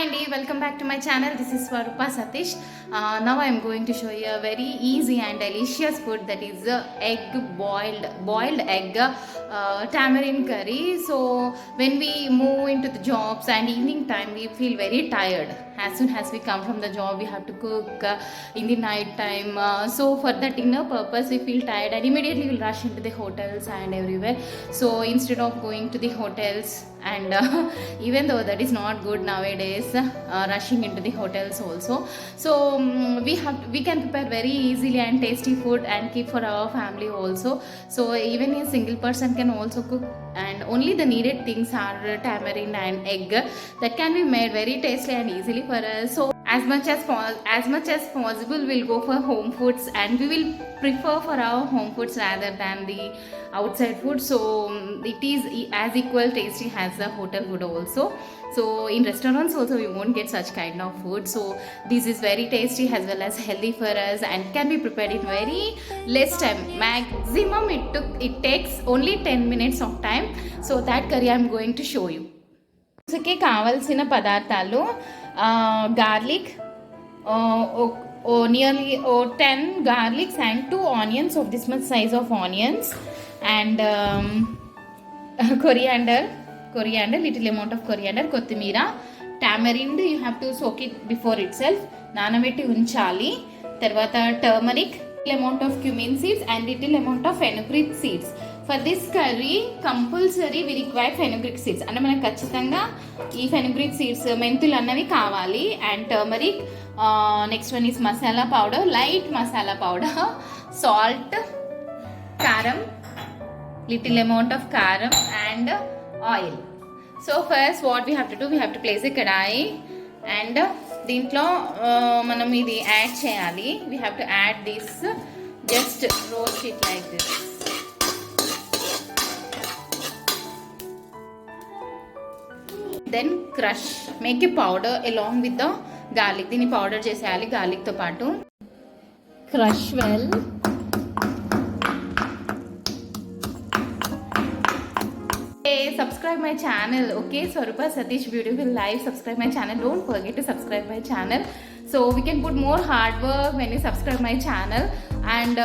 Andy, welcome back to my channel. This is Swarupa Satish. Now I am going to show you a very easy and delicious food, that is boiled egg tamarind curry. So when we move into the jobs and evening time, we feel very tired. As soon as we come from the job, we have to cook in the night time. So for the dinner purpose, we feel tired and immediately we'll rush into the hotels and everywhere. So instead of going to the hotels, and even though that is not good nowadays, rushing into the hotels also, so we can prepare very easily and tasty food and keep for our family also. So even a single person can also cook, and only the needed things are tamarind and egg, that can be made very tasty and easily for us. So as much as possible, we'll go for home foods, and we will prefer for our home foods rather than the outside food. So it is as equal tasty as the hotel food also. So in restaurants also we won't get such kind of food. So this is very tasty as well as healthy for us, and can be prepared in very less time. Maximum it takes only 10 minutes of time. So that curry I'm going to show you. కి కావాల్సిన పదార్థాలు garlic, nearly 10 garlics and 2 onions of this much size of onions, and coriander, little amount of coriander, kothimira, tamarind. You have to soak it before itself, నానబెట్టి ఉంచాలి. తర్వాత turmeric, little amount of cumin seeds and little amount of fenugreek seeds. For this curry compulsory we require fenugreek seeds, అంటే మనకు ఖచ్చితంగా ఈ fenugreek seeds మెంతులు అన్నవి కావాలి. And turmeric, next one is masala powder, light masala powder, salt, కారం, little amount of karam, and oil. So first what we have to do, we have to place a kadai, and దీంట్లో మనం ఇది add చేయాలి. we have to add this, just roast it like this. Then crush, make a powder along with the garlic. దీన్ని powder చేసేయాలి garlic తో పాటు. Crush well. Subscribe my channel, okay? Swarupa Satish Beautiful Life. Subscribe my channel. Don't forget to subscribe my channel. So we can put more hard work when you subscribe my channel, and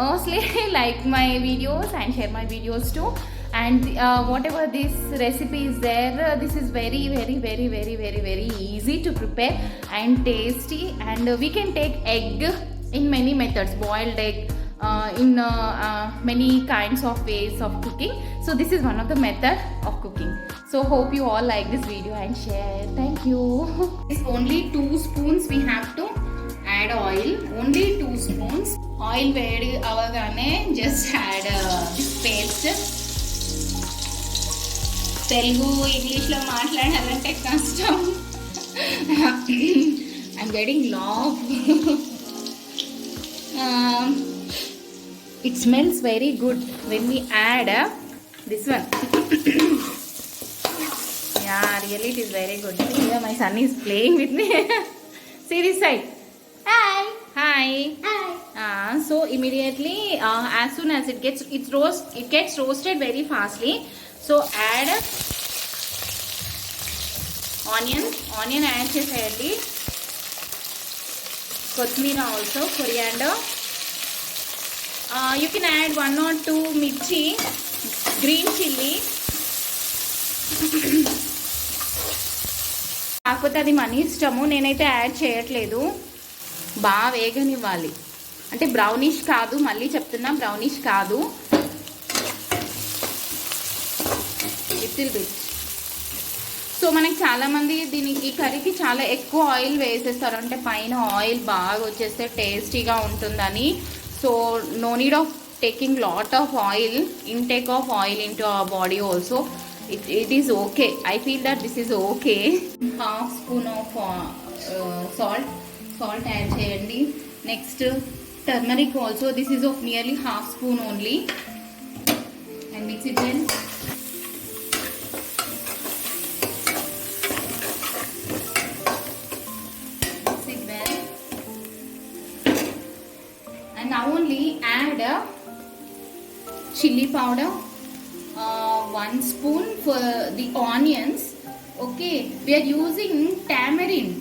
mostly like my videos and share my videos too. And whatever this recipe is there, this is very easy to prepare and tasty. And we can take egg in many methods, boiled egg, in many kinds of ways of cooking. So this is one of the method of cooking. So hope you all like this video and share. Thank you. It's only 2 spoons we have to add oil. Only 2 spoons. Oil వేడి అవగానే just add this paste. Telugu ఇంగ్లీష్లో మాట్లాడాలంటే కష్టం. I'm getting laugh. It smells very good when we add this one. Yeah, really it is very good. Yeah, my son is playing with me. See this side. Hi. So immediately, as soon as it gets roasted very fastly. So add onion add చేసేయండి. కొత్తిమీర also, coriander. You can add 1 or 2 mirchi, green chilli. కాకపోతే అది మన ఇష్టము, నేనైతే add చేయట్లేదు. బాగా వేగనివ్వాలి, అంటే బ్రౌనిష్ కాదు, మళ్ళీ చెప్తున్నా బ్రౌనిష్ కాదు, లిటిల్ బిట్. సో మనకి చాలామంది ఈ కర్రీకి చాలా ఎక్కువ ఆయిల్ వేసేస్తారు, అంటే పైన ఆయిల్ బాగా వచ్చేస్తే టేస్టీగా ఉంటుందని. So no need of taking lot of oil, intake of oil into our body also. It is okay. I feel that this is okay. Half spoon of salt add cheyandi. Next turmeric also, this is of nearly half spoon only, and mix it well. Now only add chili powder, 1 spoon for the onions. Okay, we are using tamarind,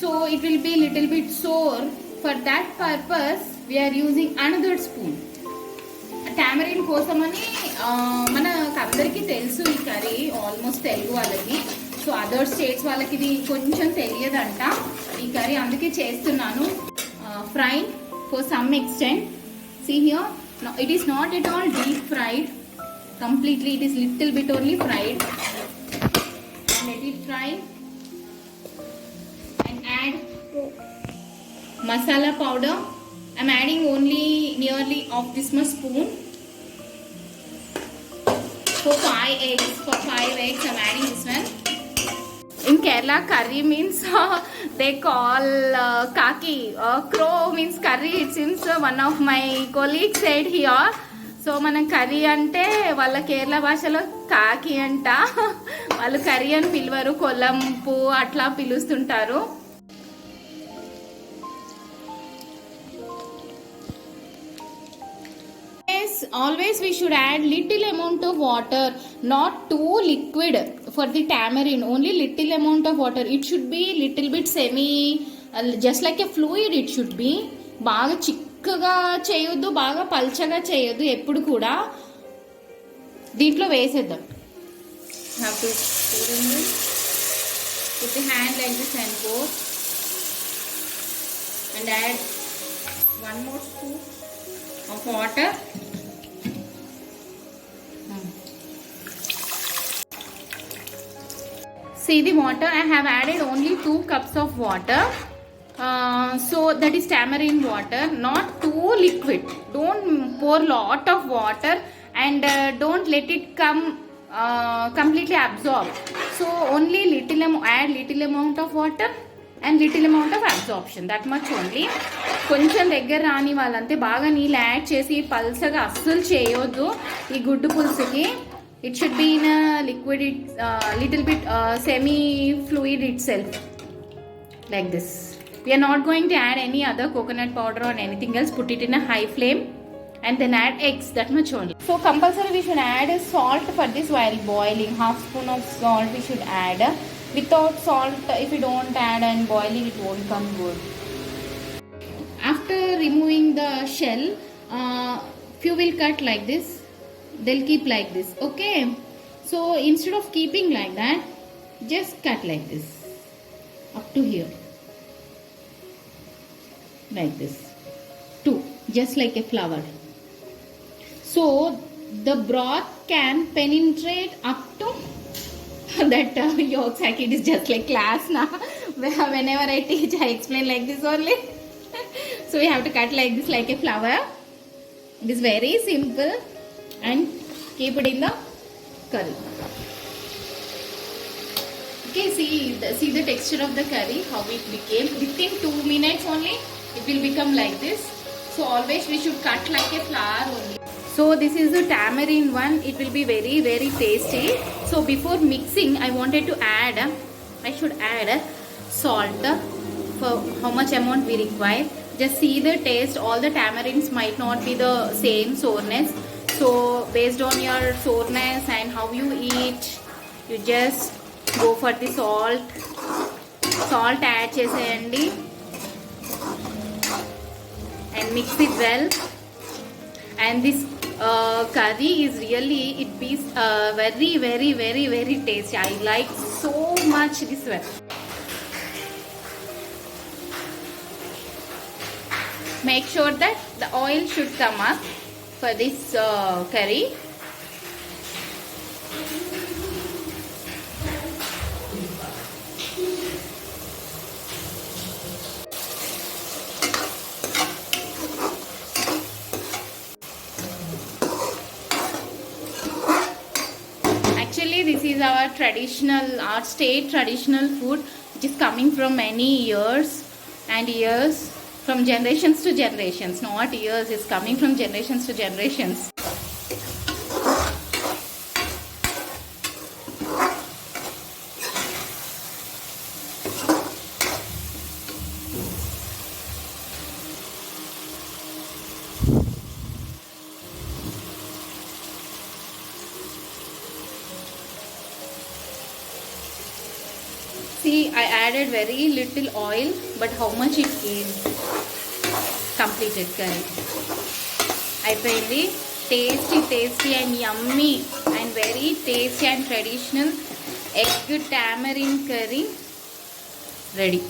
so it will be little bit sour. For that purpose, we are using another spoon. Tamarind కోసమని మనకు అందరికీ తెలుసు ఈ curry, almost Telugu వాళ్ళకి. So other states వాళ్ళకి ఇది కొంచెం తెలియదంట ఈ కర్రీ, అందుకే చేస్తున్నాను. Fry for some extent. See here, it is not at all deep fried, completely it is little bit only fried. And let it fry and add masala powder. I'm adding only nearly of this much spoon. For 5 eggs I'm adding this one. In Kerala, curry means they call kaki. Crow means curry. It seems one of my colleagues said here. So మనం curry అంటే వాళ్ళ కేరళ భాషలో కాకి అంట, వాళ్ళు curry అని పిలవరు, కొలంపు అట్లా పిలుస్తుంటారు. Always we should add little amount of water, not too liquid for the tamarind, only little amount of water. It should be little bit semi, just like a fluid it should be. బాగా చిక్కగా చేయొద్దు, బాగా పల్చగా చేయొద్దు, ఎప్పుడు కూడా. దీంట్లో వేసేద్దాం. Have to put the hand like this and pour and add one more spoon of water. See the water, I have added only 2 cups of water. So that is tamarind water, not too liquid. Don't pour lot of water and don't let it come completely absorb. So only add little amount of water and little amount of absorption, that much only. కొంచెం దగ్గర రాని వాళ్ళంతే, బాగా నీళ్ళు add చేసి పల్సగా అస్సలు చేయొద్దు ఈ గుడ్డు పులుసుకి. It should be in a liquid, little bit semi fluid itself, like this. We are not going to add any other coconut powder or anything else. Put it in a high flame and then add eggs, that much only. So compulsory we should add salt for this while boiling. Half spoon of salt we should add. Without salt, if you don't add and boiling, it won't come good. After removing the shell, few will cut like this, they'll keep like this, okay? So instead of keeping like that, just cut like this up to here, like this, 2, just like a flower. So the broth can penetrate up to that yolk sack. It is just like class now. Whenever I teach, I explain like this only. So we have to cut like this, like a flower. It is very simple, and keep it in the curry. Okay, see the texture of the curry, how it became. Within 2 minutes only it will become like this. So always we should cut like a flower only. So this is the tamarind one. It will be very very tasty. So before mixing, I wanted to add, I should add salt for how much amount we require. Just see the taste. All the tamarinds might not be the same sourness. So based on your sourness and how you eat, you just go for the salt. Salt add cheseyandi and mix it well. And this curry is really, it is very very very very tasty. I like so much this one. Make sure that the oil should come up for this curry. Actually this is our traditional, our state traditional food, which is coming from many years and years, from generations to generations. Not years, it's coming from generations to generations. See, I added very little oil, but how much it came? Completed curry. అయిపోయింది. Tasty and yummy and very tasty and traditional egg tamarind curry ready.